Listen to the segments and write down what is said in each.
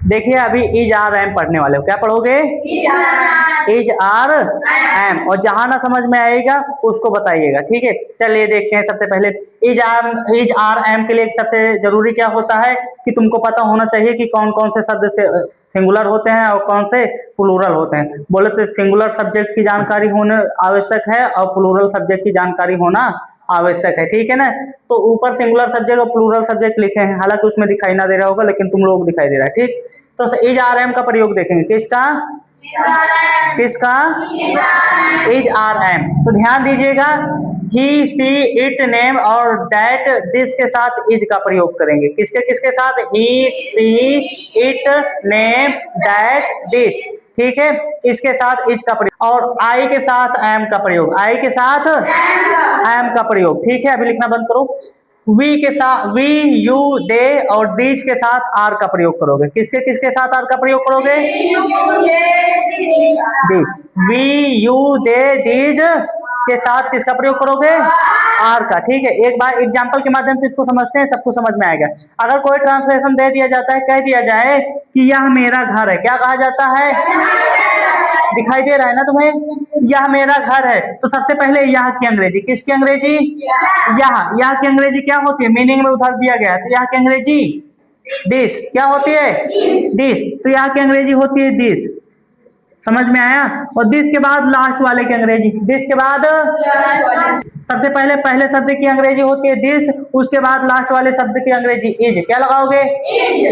देखिए अभी is are M पढ़ने वाले हो, क्या पढ़ोगे? इज आर एम, और जहां ना समझ में आएगा उसको बताइएगा, ठीक है। चलिए देखते हैं, सबसे पहले इज आर एम के लिए सबसे जरूरी क्या होता है कि तुमको पता होना चाहिए कि कौन कौन से शब्द से सिंगुलर होते हैं और कौन से प्लूरल होते हैं। बोले तो सिंगुलर सब्जेक्ट की जानकारी होना आवश्यक है और प्लूरल सब्जेक्ट की जानकारी होना आवश्यक है, ठीक है ना। तो ऊपर सिंगुलर सब्जेक्ट और प्लूरल सब्जेक्ट लिखे हैं, हालांकि उसमें दिखाई ना दे रहा होगा लेकिन तुम लोग दिखाई दे रहा है, ठीक। तो इज आर एम का प्रयोग देखेंगे, किसका? किसका? Is are am. तो ध्यान दीजिएगा, ही सी इट नेम और दैट दिस के साथ इज का प्रयोग करेंगे। किसके किसके साथ? He she it name that this, ठीक है, इसके साथ इज का प्रयोग। और आई के साथ एम का प्रयोग, आई के साथ एम का प्रयोग, ठीक है। अभी लिखना बंद करो। वी के साथ वी यू दे और दीज के साथ आर का प्रयोग करोगे। किसके किसके साथ आर का प्रयोग करोगे? वी यू दे दीज के साथ किसका प्रयोग करोगे? आर का, ठीक है। एक बार एग्जांपल के माध्यम से इसको समझते हैं, सबको समझ में आएगा। अगर कोई ट्रांसलेशन दे दिया जाता है, कह दिया जाए कि यह मेरा घर है, क्या कहा जाता है? दिखाई दे रहा है ना तुम्हें? यह मेरा घर है, तो सबसे पहले यह की अंग्रेजी, किसकी अंग्रेजी? यह की अंग्रेजी क्या होती है? मीनिंग में उधर दिया गया है, तो यह की अंग्रेजी दिस क्या होती है? दिस। तो यह की अंग्रेजी होती है दिस, समझ में आया। और दिस के बाद लास्ट वाले की अंग्रेजी, दिस के बाद सबसे पहले पहले शब्द की अंग्रेजी होती है दिस, उसके बाद लास्ट वाले शब्द की अंग्रेजी इज, क्या लगाओगे?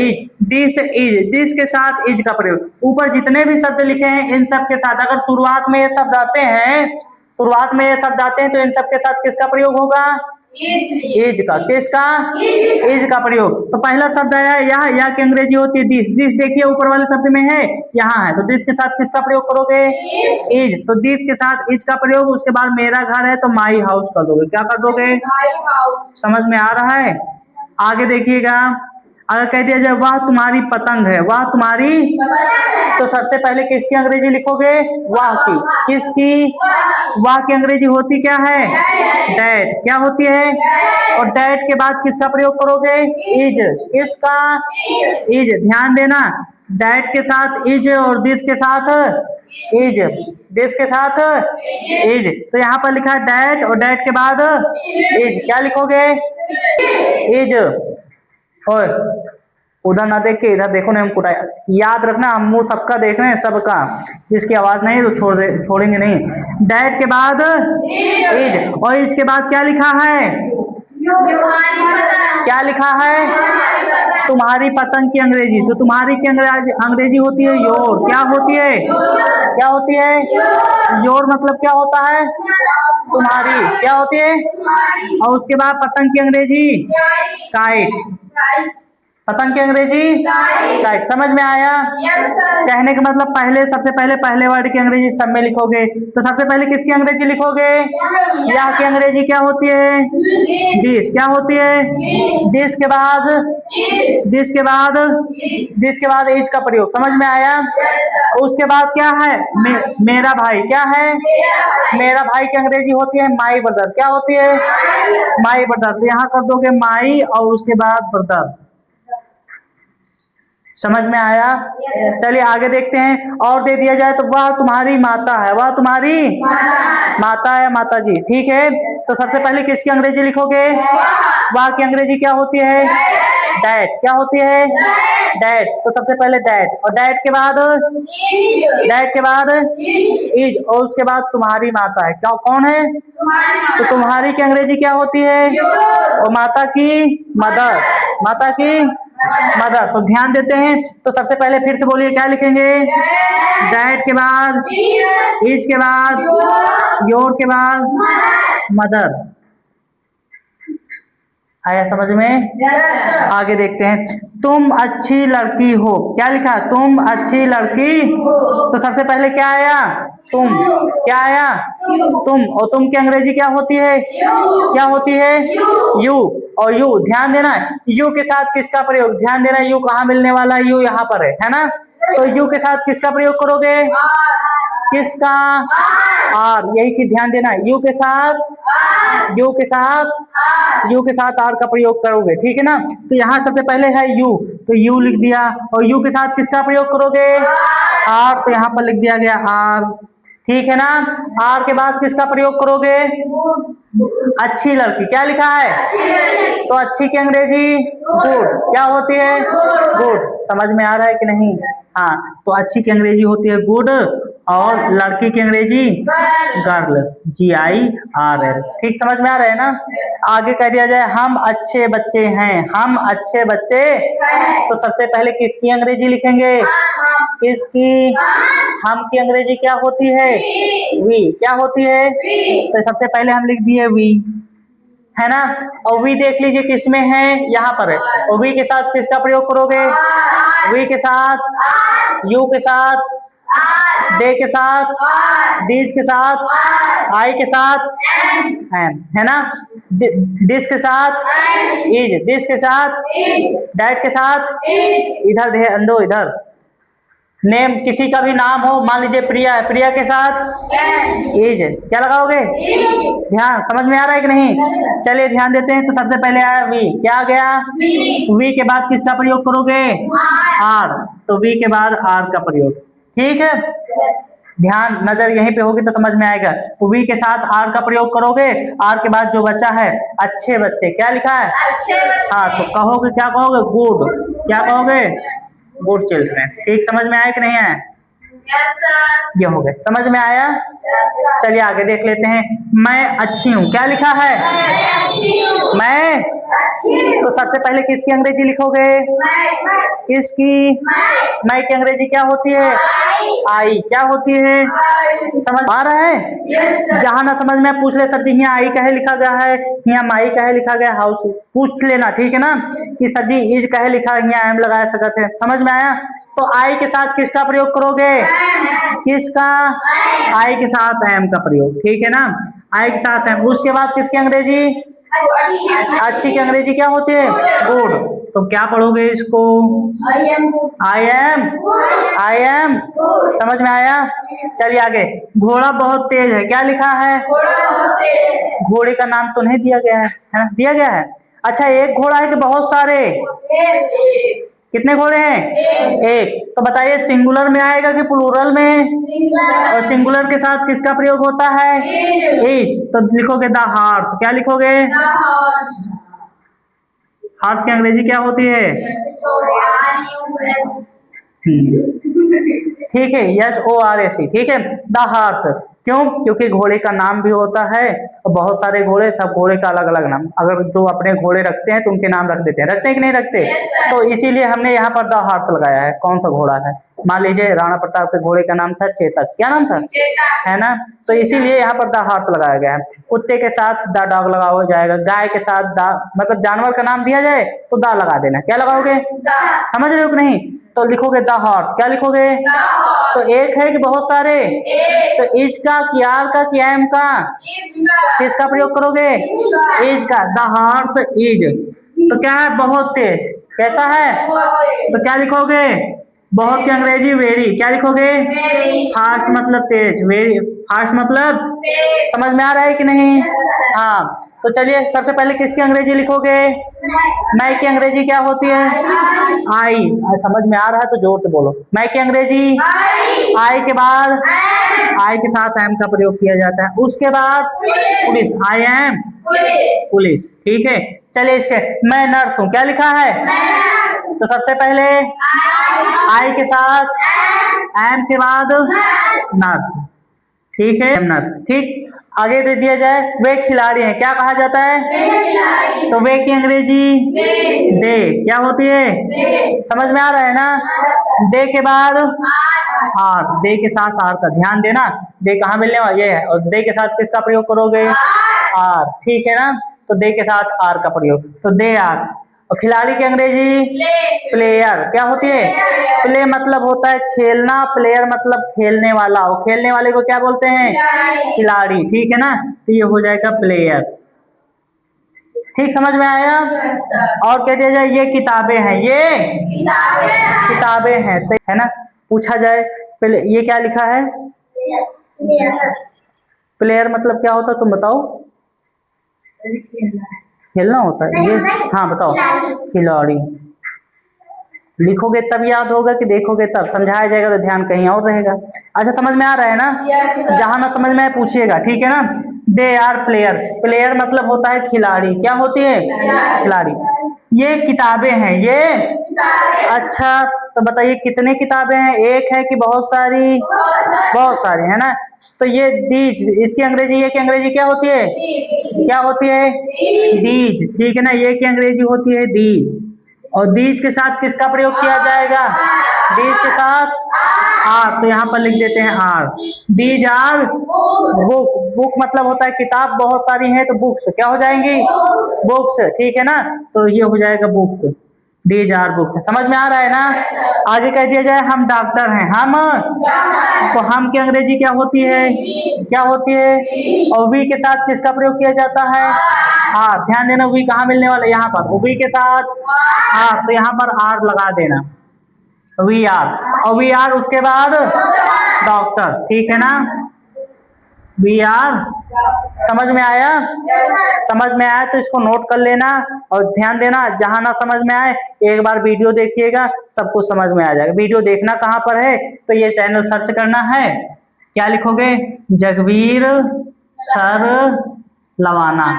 इज। दिस इज, दिस के साथ इज का प्रयोग। ऊपर जितने भी शब्द लिखे हैं इन सब के साथ अगर शुरुआत में ये शब्द आते हैं, शुरुआत में ये शब्द आते हैं, तो इन सब के साथ किसका प्रयोग होगा? इज का। किसका? इज का प्रयोग। तो पहला शब्द आया यह की अंग्रेजी होती है दिस, दिस देखिए ऊपर वाले शब्द में है, यहाँ है, तो दिस के साथ किसका प्रयोग करोगे? इज। तो दिस के साथ इज का प्रयोग, उसके बाद मेरा घर है तो माई हाउस कर दोगे, क्या कर दोगे? समझ में आ रहा है? आगे देखिएगा, अगर कह दिया जाए वह तुम्हारी पतंग है, वह तुम्हारी, तो सबसे पहले किसकी अंग्रेजी लिखोगे? वह की। किसकी? वह की अंग्रेजी होती क्या है? दैट। क्या होती है? और दैट के बाद किसका प्रयोग करोगे? इज। किसका? इज। ध्यान देना, दैट के साथ इज और दिस के साथ इज, दिस के साथ इज। तो यहाँ पर लिखा है दैट और दैट के बाद इज, क्या लिखोगे? इज। और उधर ना देख के इधर देखो ना, हम कुटाया याद रखना, हम मुंह सबका देख रहे हैं, सबका। जिसकी आवाज नहीं है तो छोड़ेंगे नहीं। दैट के बाद इज, और इज के बाद क्या लिखा है? क्या लिखा है? तुम्हारी पतंग की अंग्रेजी, तो तुम्हारी की अंग्रेजी होती है योर। क्या होती है? क्या होती है? योर मतलब क्या होता है? तुम्हारी। क्या होती है? और उसके बाद पतंग की अंग्रेजी काइट। पतंग की अंग्रेजी काइट। समझ में आया? कहने का मतलब पहले सबसे पहले पहले वर्ड की अंग्रेजी सब में लिखोगे, तो सबसे पहले किसकी अंग्रेजी लिखोगे? यह की अंग्रेजी क्या होती है? दिस। क्या होती है? दिस के बाद दिस के बाद दिस के बाद इज का प्रयोग, समझ में आया? उसके बाद क्या है? मेरा भाई। क्या है? मेरा भाई की अंग्रेजी होती है माई ब्रदर। क्या होती है? My brother. तो यहाँ कर दोगे माई और उसके बाद ब्रदर। समझ में आया? चलिए आगे देखते हैं। और दे दिया जाए तो वह तुम्हारी माता है, वह तुम्हारी माता है, माता जी, ठीक है। तो सबसे पहले किसकी अंग्रेजी लिखोगे? वह की अंग्रेजी क्या होती है? डैड। क्या होती है? डैड। तो सबसे पहले डैड, और डैड के बाद इज, और उसके बाद तुम्हारी माता है। क्या कौन है? तो तुम्हारी की अंग्रेजी क्या होती है? और माता की मदर। माता की मदर। तो ध्यान देते हैं, तो सबसे पहले फिर से बोलिए, क्या लिखेंगे? डैड के बाद इज के बाद योर के बाद मदर। आया समझ में? आगे देखते हैं, तुम अच्छी लड़की हो। क्या लिखा? तुम अच्छी लड़की। तो सबसे पहले क्या आया? तुम। क्या आया? तुम। और तुम की अंग्रेजी क्या होती है? क्या होती है? यू। और यू, ध्यान देना, यू के साथ किसका प्रयोग? ध्यान देना, यू कहाँ मिलने वाला है? यू यहाँ पर है ना। तो यू के साथ किसका प्रयोग करोगे? किसका? आर। यही चीज ध्यान देना, यू के साथ आर का प्रयोग करोगे, ठीक है ना। तो यहाँ सबसे पहले है यू, तो यू लिख दिया, और यू के साथ किसका प्रयोग करोगे? आर, तो यहाँ पर लिख दिया गया आर, ठीक है ना। आर के बाद किसका प्रयोग करोगे? अच्छी लड़की, क्या लिखा है? तो अच्छी की अंग्रेजी गुड, क्या होती है? गुड, समझ में आ रहा है कि नहीं? हाँ, तो अच्छी की अंग्रेजी होती है गुड, और लड़की की अंग्रेजी गर्ल, GIRL, ठीक, समझ में आ रहा है ना। आगे कह दिया जाए हम अच्छे बच्चे हैं, हम अच्छे बच्चे, तो सबसे पहले किसकी अंग्रेजी लिखेंगे? किसकी? हम की अंग्रेजी क्या होती है? वी, क्या होती है? तो सबसे पहले हम लिख दिए वी, है ना। और वी देख लीजिए किसमें है, यहाँ पर है, और वी के साथ किसका प्रयोग करोगे? वी के साथ, यू के साथ, दे के साथ, दिस के साथ, आई के साथ एम, है ना। दिस के साथ इज, दिस के साथ दैट के साथ इधर दे अंदो इधर। नेम, किसी का भी नाम हो, मान लीजिए प्रिया है, प्रिया के साथ इज, क्या लगाओगे? ध्यान, समझ में आ रहा है कि नहीं? चलिए ध्यान देते हैं। तो सबसे पहले आया वी, क्या आ गया? वी के बाद किसका प्रयोग करोगे? आर, तो वी के बाद आर का प्रयोग, ठीक है। ध्यान, नजर यहीं पे होगी तो समझ में आएगा। तो वी के साथ आर का प्रयोग करोगे, आर के बाद जो बच्चा है अच्छे बच्चे, क्या लिखा है? हाँ, तो कहोगे, क्या कहोगे? गुड, क्या कहोगे? गुड चिल्ड्रन, ठीक, समझ में आया कि नहीं आया? ये हो गए, समझ में आया। चलिए आगे देख लेते हैं। मैं अच्छी हूँ, क्या लिखा है? मैं, तो सबसे पहले किसकी अंग्रेजी लिखोगे? किसकी? मैं की अंग्रेजी क्या होती है? आई, क्या होती है? समझ आ रहा है? जहां ना समझ में पूछ ले सर जी यहाँ आई कहे लिखा गया है, यहाँ माई कहे लिखा गया, हाउस पूछ लेना, ठीक है ना, कि सर जी इज कहे लिखा, यहाँ एम लगाया सकते हैं, समझ में आया। तो आई के साथ किसका प्रयोग करोगे? किसका? आई के साथ एम का प्रयोग, ठीक है ना, आई के साथ एम। उसके बाद किसकी अंग्रेजी? अच्छी की अंग्रेजी क्या होती है? गुड, तो क्या पढ़ोगे इसको? आई एम, समझ में आया। चलिए आगे। घोड़ा बहुत तेज है, क्या लिखा है? घोड़े का नाम तो नहीं दिया गया है, दिया गया है? अच्छा, एक घोड़ा है कि बहुत सारे? कितने घोड़े हैं? एक, तो बताइए सिंगुलर में आएगा कि प्लूरल में? और सिंगुलर के साथ किसका प्रयोग होता है? इज, तो लिखोगे द हॉर्स, क्या लिखोगे? हॉर्स की अंग्रेजी क्या होती है? ठीक है, HORS, ठीक है, द हॉर्स। क्यों? क्योंकि घोड़े का नाम भी होता है, और बहुत सारे घोड़े, सब घोड़े का अलग अलग नाम, अगर जो अपने घोड़े रखते हैं तो उनके नाम रख देते हैं, रखते हैं कि नहीं रखते? तो इसीलिए हमने यहाँ पर द हॉर्स लगाया है। कौन सा घोड़ा है? मान लीजिए राणा प्रताप के घोड़े का नाम था चेतक, क्या नाम था? है ना, तो इसीलिए यहाँ पर द हॉर्स लगाया गया है। कुत्ते के साथ द डॉग लगाओ जाएगा, गाय के साथ द, मतलब जानवर का नाम दिया जाए तो द लगा देना, क्या लगाओगे? समझ रहे हो कि नहीं? तो लिखोगे द हॉर्स, क्या लिखोगे? तो एक है कि बहुत सारे? तो इज का, कि आर का, कि एम का? किसका प्रयोग करोगे? इज का, द हॉर्स इज। तो क्या है? बहुत तेज, कैसा है? तो क्या लिखोगे? बहुत की अंग्रेजी वेरी, क्या लिखोगे? फास्ट मतलब तेज, वेरी फास्ट मतलब, समझ में आ रहा है कि नहीं? हाँ, तो चलिए सबसे पहले किसकी अंग्रेजी लिखोगे? मैं की अंग्रेजी क्या होती है? आई, समझ में आ रहा है तो जोर से बोलो। मैं की अंग्रेजी आई के बाद आई के साथ एम का प्रयोग किया जाता है। उसके बाद पुलिस, आई एम पुलिस, ठीक है। चलिए इसके, मैं नर्स हूँ, क्या लिखा है? तो सबसे पहले आई के साथ एम के बाद नर्स, ठीक है, नर्स, ठीक। आगे दे दिया जाए, वे खिलाड़ी हैं, क्या कहा जाता है? तो वे की अंग्रेजी दे, क्या होती है? समझ में आ रहा है ना? दे के बाद आर, दे के साथ आर का ध्यान देना, दे कहाँ मिलने वाला ये है, और दे के साथ किसका प्रयोग करोगे? आर, ठीक है ना, तो दे के साथ आर का प्रयोग, तो दे आर। और खिलाड़ी की अंग्रेजी प्लेयर, क्या होती है? प्ले मतलब होता है खेलना, प्लेयर मतलब खेलने वाला, और खेलने वाले को क्या बोलते हैं? खिलाड़ी, ठीक है ना, तो ये हो जाएगा प्लेयर, ठीक, समझ में आया। और कह दिया जाए ये किताबें हैं, ये किताबें हैं, तो है ना। पूछा जाए पहले ये क्या लिखा है? प्लेयर मतलब क्या होता है, तुम बताओ? खेलना होता है ये, हाँ बताओ। खिलाड़ी, लिखोगे तब याद होगा कि देखोगे तब, समझाया जाएगा तो ध्यान कहीं और रहेगा। अच्छा समझ में आ रहा है ना? जहां ना समझ में आए पूछिएगा, ठीक है ना? दे आर प्लेयर, प्लेयर मतलब होता है खिलाड़ी, क्या होती है? खिलाड़ी। ये किताबें हैं, ये अच्छा तो बताइए कितने किताबें हैं, एक है कि बहुत सारी? बहुत सारी है ना। तो ये दीज, इसकी अंग्रेजी, ये की अंग्रेजी क्या होती है? क्या होती है? दीज, ठीक है ना, ये की अंग्रेजी होती है दीज। और दीज के साथ किसका प्रयोग किया जाएगा? दीज के साथ आर, तो यहाँ पर लिख देते हैं R. These are book, book मतलब होता है किताब, बहुत सारी हैं तो बुक्स क्या हो जाएंगी? बुक्स, ठीक है ना, तो ये हो जाएगा बुक्स। दीज आर बुक्स, समझ में आ रहा है ना? आगे कह दिया जाए हम डॉक्टर हैं, हम, तो हम की अंग्रेजी क्या होती है? क्या होती है? और वी के साथ किसका प्रयोग किया जाता है? आर, ध्यान देना वी कहाँ मिलने वाला है? यहाँ पर, वी के साथ आर, तो यहाँ पर आर लगा देना, वी आर। और वी आर उसके बाद डॉक्टर, ठीक है ना, वी आर। समझ में आया? समझ में आया तो इसको नोट कर लेना और ध्यान देना, जहां ना समझ में आए एक बार वीडियो देखिएगा, सब कुछ समझ में आ जाएगा। वीडियो देखना कहाँ पर है? तो ये चैनल सर्च करना है, क्या लिखोगे? जगवीर सर लवाना,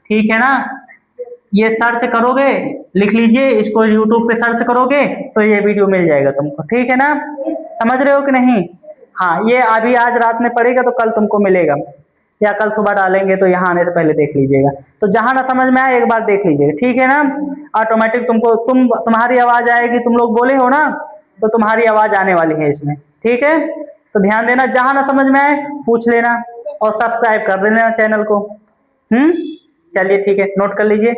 ठीक है ना, ये सर्च करोगे, लिख लीजिए इसको, यूट्यूब पे सर्च करोगे तो ये वीडियो मिल जाएगा तुमको, ठीक है ना? समझ रहे हो कि नहीं? हाँ, ये अभी आज रात में पड़ेगा तो कल तुमको मिलेगा, या कल सुबह डालेंगे, तो यहाँ आने से पहले देख लीजिएगा। तो जहां ना समझ में आए एक बार देख लीजिएगा, ठीक है ना? ऑटोमेटिक तुमको तुम्हारी आवाज आएगी, तुम लोग बोले हो ना, तो तुम्हारी आवाज आने वाली है इसमें, ठीक है? तो ध्यान देना, जहां ना समझ में आए पूछ लेना और सब्सक्राइब कर देना चैनल को। चलिए ठीक है, नोट कर लीजिए।